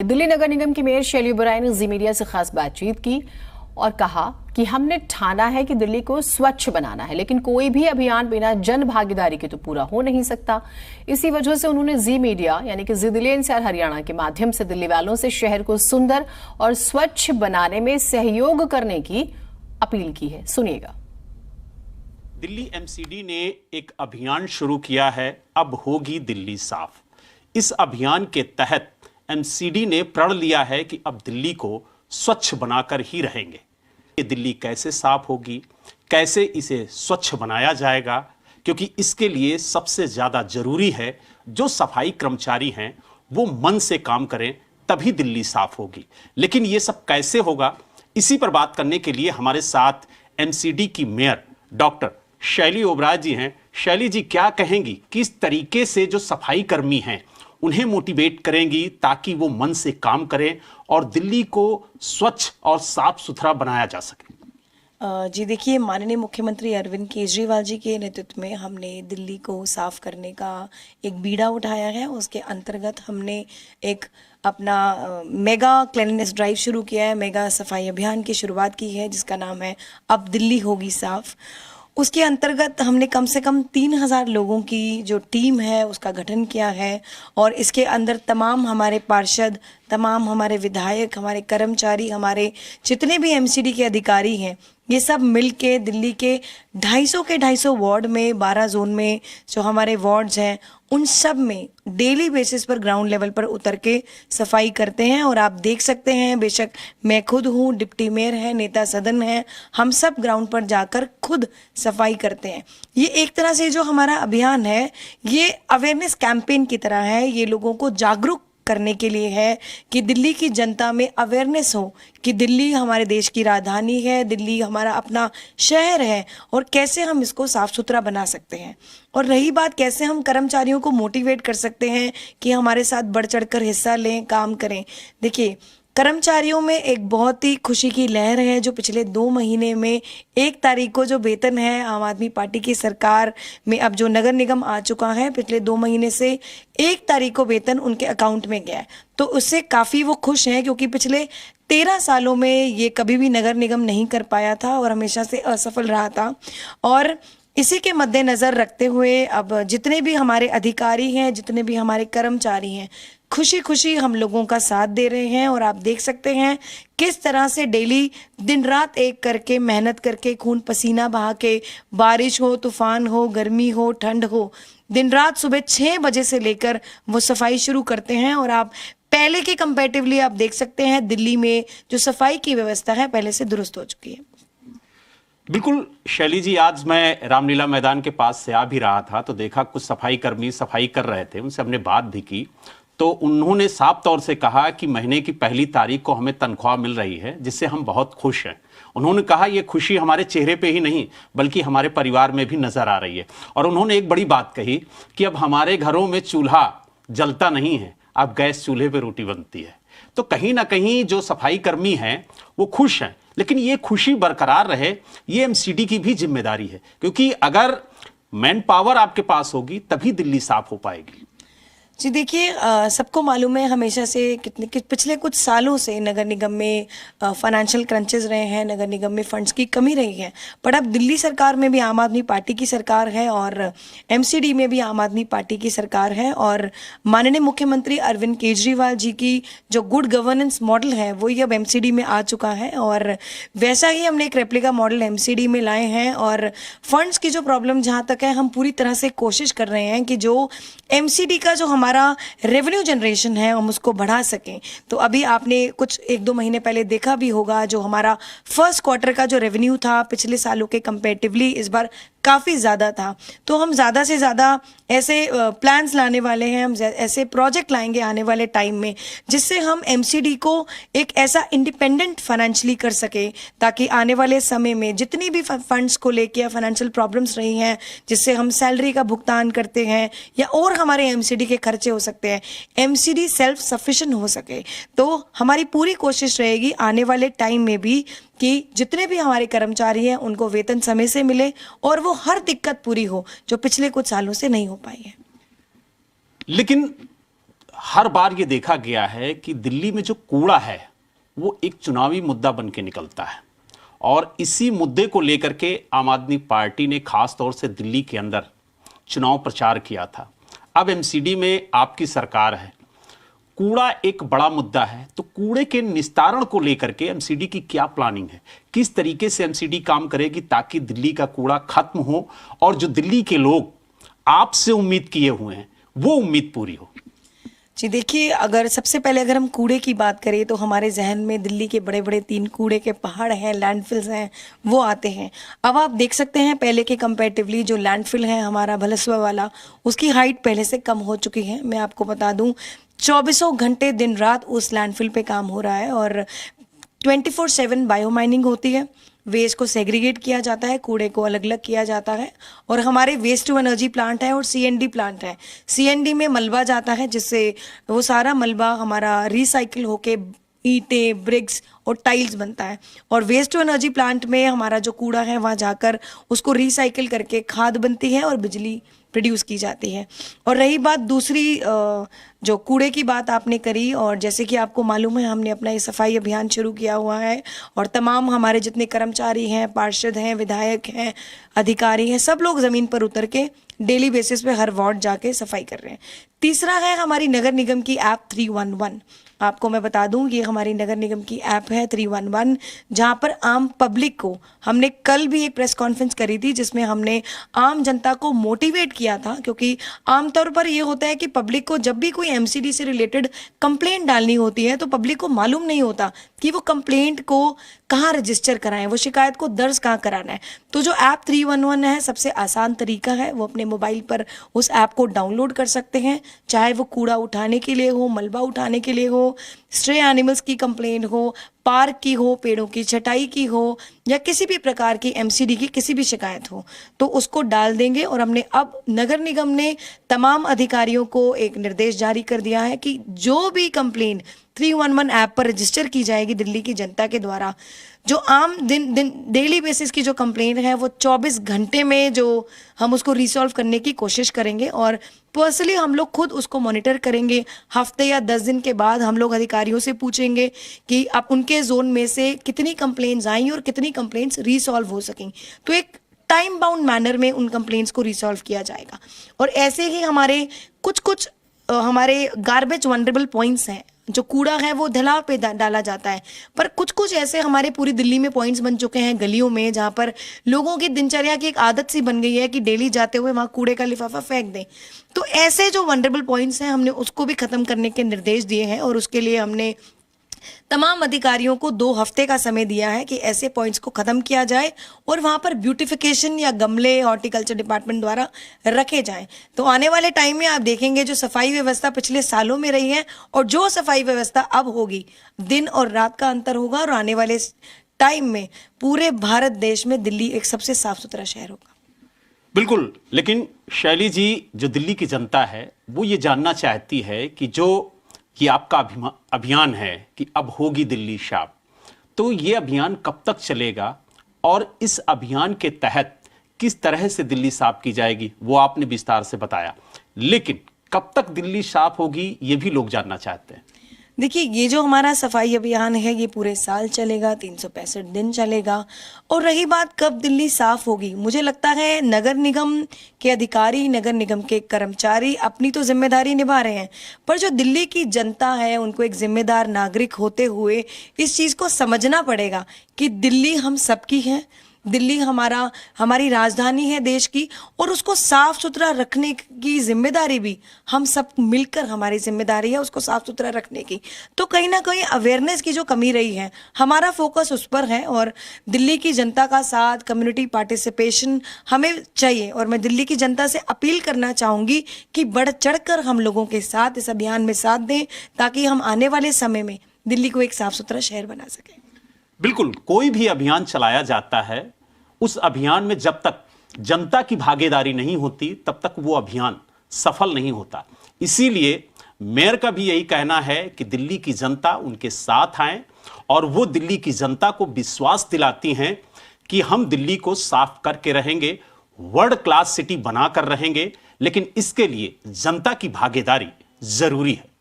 दिल्ली नगर निगम की मेयर शैली ओबेरॉय ने जी मीडिया से खास बातचीत की और कहा कि हमने ठाना है कि दिल्ली को स्वच्छ बनाना है, लेकिन कोई भी अभियान बिना जन भागीदारी के तो पूरा हो नहीं सकता। इसी वजह से उन्होंने जी मीडिया यानी कि जी दिल्ली एनसीआर हरियाणा के माध्यम से दिल्ली वालों से शहर को सुंदर और स्वच्छ बनाने में सहयोग करने की अपील की है। सुनिएगा। दिल्ली एमसीडी ने एक अभियान शुरू किया है, अब होगी दिल्ली साफ। इस अभियान के तहत एमसीडी ने प्रण लिया है कि अब दिल्ली को स्वच्छ बनाकर ही रहेंगे। ये दिल्ली कैसे साफ होगी, कैसे इसे स्वच्छ बनाया जाएगा, क्योंकि इसके लिए सबसे ज्यादा जरूरी है जो सफाई कर्मचारी हैं वो मन से काम करें, तभी दिल्ली साफ होगी। लेकिन ये सब कैसे होगा, इसी पर बात करने के लिए हमारे साथ एमसीडी की मेयर डॉक्टर शैली ओबेरॉय जी हैं। शैली जी, क्या कहेंगी, किस तरीके से जो सफाई कर्मी हैं उन्हें मोटिवेट करेंगी ताकि वो मन से काम करें और दिल्ली को स्वच्छ और साफ सुथरा बनाया जा सके? जी देखिए, माननीय मुख्यमंत्री अरविंद केजरीवाल जी के नेतृत्व में हमने दिल्ली को साफ करने का एक बीड़ा उठाया है। उसके अंतर्गत हमने एक अपना मेगा क्लीननेस ड्राइव शुरू किया है, मेगा सफाई अभियान की शुरुआत की है, जिसका नाम है अब दिल्ली होगी साफ। उसके अंतर्गत हमने कम से कम 3000 लोगों की जो टीम है उसका गठन किया है और इसके अंदर तमाम हमारे पार्षद, तमाम हमारे विधायक, हमारे कर्मचारी, हमारे जितने भी एमसीडी के अधिकारी हैं, ये सब मिलके दिल्ली के 250 वार्ड में 12 जोन में जो हमारे वार्ड्स हैं उन सब में डेली बेसिस पर ग्राउंड लेवल पर उतर के सफाई करते हैं। और आप देख सकते हैं, बेशक मैं खुद हूँ, डिप्टी मेयर है, नेता सदन है, हम सब ग्राउंड पर जाकर खुद सफाई करते हैं। ये एक तरह से जो हमारा अभियान है ये अवेयरनेस कैंपेन की तरह है, ये लोगों को जागरूक करने के लिए है कि दिल्ली की जनता में अवेयरनेस हो कि दिल्ली हमारे देश की राजधानी है, दिल्ली हमारा अपना शहर है और कैसे हम इसको साफ सुथरा बना सकते हैं। और रही बात कैसे हम कर्मचारियों को मोटिवेट कर सकते हैं कि हमारे साथ बढ़ चढ़कर हिस्सा लें, काम करें। देखिए, कर्मचारियों में एक बहुत ही खुशी की लहर है जो पिछले 2 महीने में 1 तारीख को जो वेतन है आम आदमी पार्टी की सरकार में, अब जो नगर निगम आ चुका है, पिछले 2 महीने से 1 तारीख को वेतन उनके अकाउंट में गया है, तो उससे काफ़ी वो खुश हैं, क्योंकि पिछले 13 सालों में ये कभी भी नगर निगम नहीं कर पाया था और हमेशा से असफल रहा था। और इसी के मद्देनज़र रखते हुए अब जितने भी हमारे अधिकारी हैं, जितने भी हमारे कर्मचारी हैं, खुशी खुशी हम लोगों का साथ दे रहे हैं। और आप देख सकते हैं किस तरह से डेली दिन रात एक करके मेहनत करके, खून पसीना बहा के, बारिश हो, तूफान हो, गर्मी हो, ठंड हो, दिन रात सुबह 6 बजे से लेकर वो सफाई शुरू करते हैं। और आप पहले के कंपैरेटिवली आप देख सकते हैं दिल्ली में जो सफाई की व्यवस्था है पहले से दुरुस्त हो चुकी है। बिल्कुल शैली जी, आज मैं रामलीला मैदान के पास से आ भी रहा था तो देखा कुछ सफाई कर्मी सफाई कर रहे थे, उनसे हमने बात भी की तो उन्होंने साफ तौर से कहा कि महीने की 1 तारीख को हमें तनख्वाह मिल रही है, जिससे हम बहुत खुश हैं। उन्होंने कहा ये खुशी हमारे चेहरे पे ही नहीं बल्कि हमारे परिवार में भी नजर आ रही है। और उन्होंने एक बड़ी बात कही कि अब हमारे घरों में चूल्हा जलता नहीं है, अब गैस चूल्हे पे रोटी बनती है। तो कहीं ना कहीं जो सफाई कर्मी हैं वो खुश हैं, लेकिन ये खुशी बरकरार रहे ये एमसीडी की भी जिम्मेदारी है, क्योंकि अगर मैन पावर आपके पास होगी तभी दिल्ली साफ हो पाएगी। जी देखिए, सबको मालूम है हमेशा से पिछले कुछ सालों से नगर निगम में फाइनेंशियल क्रंचेस रहे हैं, नगर निगम में फंड्स की कमी रही है। पर अब दिल्ली सरकार में भी आम आदमी पार्टी की सरकार है और एमसीडी में भी आम आदमी पार्टी की सरकार है और माननीय मुख्यमंत्री अरविंद केजरीवाल जी की जो गुड गवर्नेंस मॉडल है वो ही अब एमसीडी में आ चुका है। और वैसा ही हमने एक रेप्लिका मॉडल एमसीडी में लाए हैं। और फंड्स की जो प्रॉब्लम जहाँ तक है, हम पूरी तरह से कोशिश कर रहे हैं कि जो एमसीडी का जो हमारा रेवेन्यू जनरेशन है हम उसको बढ़ा सकें। तो अभी आपने कुछ 1-2 महीने पहले देखा भी होगा, जो हमारा फर्स्ट क्वार्टर का जो रेवेन्यू था पिछले सालों के कंपैरेटिवली इस बार काफ़ी ज़्यादा था। तो हम ज़्यादा से ज़्यादा ऐसे प्लान्स लाने वाले हैं, हम ऐसे प्रोजेक्ट लाएंगे आने वाले टाइम में जिससे हम एमसीडी को एक ऐसा इंडिपेंडेंट फाइनेंशियली कर सके, ताकि आने वाले समय में जितनी भी फंड्स को लेके या फाइनेंशियल प्रॉब्लम्स रही हैं, जिससे हम सैलरी का भुगतान करते हैं या और हमारे एमसीडी के खर्चे हो सकते हैं, एमसीडी सेल्फ सफिशिएंट हो सके। तो हमारी पूरी कोशिश रहेगी आने वाले टाइम में भी कि जितने भी हमारे कर्मचारी हैं उनको वेतन समय से मिले और वो हर दिक्कत पूरी हो जो पिछले कुछ सालों से नहीं हो पाई है। लेकिन हर बार ये देखा गया है कि दिल्ली में जो कूड़ा है वो एक चुनावी मुद्दा बन के निकलता है, और इसी मुद्दे को लेकर के आम आदमी पार्टी ने खास तौर से दिल्ली के अंदर चुनाव प्रचार किया था। अब एमसीडी में आपकी सरकार है, कूड़ा एक बड़ा मुद्दा है, तो कूड़े के निस्तारण को लेकर के एमसीडी की क्या प्लानिंग है? किस तरीके से एमसीडी काम करेगी ताकि दिल्ली का कूड़ा खत्म हो और जो दिल्ली के लोग आपसे उम्मीद किए हुए हैं वो उम्मीद पूरी हो? जी देखिए, अगर सबसे पहले अगर हम कूड़े की बात करें तो हमारे जहन में दिल्ली के बड़े बड़े 3 कूड़े के पहाड़ हैं, लैंडफिल्स हैं, वो आते हैं। अब आप देख सकते हैं पहले के कंपैरेटिवली जो लैंडफिल है हमारा भलसवा वाला, उसकी हाइट पहले से कम हो चुकी है। मैं आपको बता दूं 24 घंटे दिन रात उस लैंडफिल पे काम हो रहा है और 24/7 बायोमाइनिंग होती है। वेस्ट को सेग्रीगेट किया जाता है, कूड़े को अलग अलग किया जाता है, और हमारे वेस्ट टू एनर्जी प्लांट है और सीएनडी प्लांट है। सीएनडी में मलबा जाता है जिससे वो सारा मलबा हमारा रिसाइकिल होके ईंटें, ब्रिक्स और टाइल्स बनता है, और वेस्ट टू एनर्जी प्लांट में हमारा जो कूड़ा है वहाँ जाकर उसको रिसाइकिल करके खाद बनती है और बिजली प्रोड्यूस की जाती है। और रही बात दूसरी जो कूड़े की बात आपने करी, और जैसे कि आपको मालूम है हमने अपना ये सफाई अभियान शुरू किया हुआ है और तमाम हमारे जितने कर्मचारी हैं, पार्षद हैं, विधायक हैं, अधिकारी हैं, सब लोग ज़मीन पर उतर के डेली बेसिस पे हर वार्ड जाके सफाई कर रहे हैं। तीसरा है हमारी नगर निगम की ऐप 311। आपको मैं बता दूं ये हमारी नगर निगम की ऐप है 311, जहां पर आम पब्लिक को हमने कल भी एक प्रेस कॉन्फ्रेंस करी थी जिसमें हमने आम जनता को मोटिवेट किया था, क्योंकि आमतौर पर ये होता है कि पब्लिक को जब भी कोई एमसीडी से रिलेटेड कंप्लेंट डालनी होती है तो पब्लिक को मालूम नहीं होता कि वो कंप्लेंट को कहाँ रजिस्टर कराएं, वो शिकायत को दर्ज कहाँ कराना है। तो जो ऐप 311 है सबसे आसान तरीका है, वो अपने मोबाइल पर उस ऐप को डाउनलोड कर सकते हैं, चाहे वो कूड़ा उठाने के लिए हो, मलबा उठाने के लिए हो, स्ट्रे एनिमल्स की कंप्लेंट हो, पार्क की हो, पेड़ों की छटाई की हो, या किसी भी प्रकार की एमसीडी की किसी भी शिकायत हो तो उसको डाल देंगे। और हमने अब नगर निगम ने तमाम अधिकारियों को एक निर्देश जारी कर दिया है कि जो भी कंप्लेंट 311 ऐप पर रजिस्टर की जाएगी दिल्ली की जनता के द्वारा, जो आम दिन डेली बेसिस की जो कंप्लेंट है वो 24 घंटे में जो हम उसको रिसॉल्व करने की कोशिश करेंगे, और पर्सनली हम लोग खुद उसको मॉनिटर करेंगे। हफ्ते या 10 दिन के बाद हम लोग अधिकारियों से पूछेंगे कि अब उनके जोन में से कितनी कंप्लेंट्स आई और कितनी कंप्लेंट्स रिसॉल्व हो सकें, तो एक टाइम बाउंड मैनर में उन कंप्लेंट्स को रिसॉल्व किया जाएगा। और ऐसे ही हमारे कुछ हमारे गार्बेज वनरेबल पॉइंट्स हैं, जो कूड़ा है वो ढलाव पे डाला जाता है, पर कुछ ऐसे हमारे पूरी दिल्ली में पॉइंट्स बन चुके हैं गलियों में, जहाँ पर लोगों की दिनचर्या की एक आदत सी बन गई है कि डेली जाते हुए वहाँ कूड़े का लिफाफा फेंक दें। तो ऐसे जो वनरेबल पॉइंट्स हैं हमने उसको भी खत्म करने के निर्देश दिए हैं, और उसके लिए हमने तमाम अधिकारियों को 2 हफ्ते का समय दिया है कि ऐसे पॉइंट्स को खत्म किया जाए और वहां पर ब्यूटिफिकेशन या गमले हॉर्टिकल्चर डिपार्टमेंट द्वारा रखे जाएं। तो आने वाले टाइम में आप देखेंगे जो सफाई व्यवस्था पिछले सालों में रही है और जो सफाई व्यवस्था अब होगी, दिन और रात का अंतर होगा, और आने वाले टाइम में पूरे भारत देश में दिल्ली एक सबसे साफ सुथरा शहर होगा। बिल्कुल, लेकिन शैली जी, जो दिल्ली की जनता है वो ये जानना चाहती है कि जो ये आपका अभियान है कि अब होगी दिल्ली साफ, तो ये अभियान कब तक चलेगा और इस अभियान के तहत किस तरह से दिल्ली साफ की जाएगी वो आपने विस्तार से बताया, लेकिन कब तक दिल्ली साफ होगी ये भी लोग जानना चाहते हैं। देखिए, ये जो हमारा सफाई अभियान है ये पूरे साल चलेगा, 365 दिन चलेगा। और रही बात कब दिल्ली साफ होगी, मुझे लगता है नगर निगम के अधिकारी, नगर निगम के कर्मचारी अपनी तो जिम्मेदारी निभा रहे हैं, पर जो दिल्ली की जनता है उनको एक जिम्मेदार नागरिक होते हुए इस चीज़ को समझना पड़ेगा कि दिल्ली हम सबकी है, दिल्ली हमारी राजधानी है देश की, और उसको साफ सुथरा रखने की जिम्मेदारी भी हम सब मिलकर, हमारी जिम्मेदारी है उसको साफ सुथरा रखने की। तो कहीं ना कहीं अवेयरनेस की जो कमी रही है, हमारा फोकस उस पर है, और दिल्ली की जनता का साथ, कम्युनिटी पार्टिसिपेशन हमें चाहिए। और मैं दिल्ली की जनता से अपील करना चाहूँगी कि बढ़ चढ़कर हम लोगों के साथ इस अभियान में साथ दें, ताकि हम आने वाले समय में दिल्ली को एक साफ सुथरा शहर बना सकें। बिल्कुल, कोई भी अभियान चलाया जाता है, उस अभियान में जब तक जनता की भागीदारी नहीं होती तब तक वो अभियान सफल नहीं होता। इसीलिए मेयर का भी यही कहना है कि दिल्ली की जनता उनके साथ आए, और वो दिल्ली की जनता को विश्वास दिलाती हैं कि हम दिल्ली को साफ करके रहेंगे, वर्ल्ड क्लास सिटी बनाकर रहेंगे, लेकिन इसके लिए जनता की भागीदारी जरूरी है।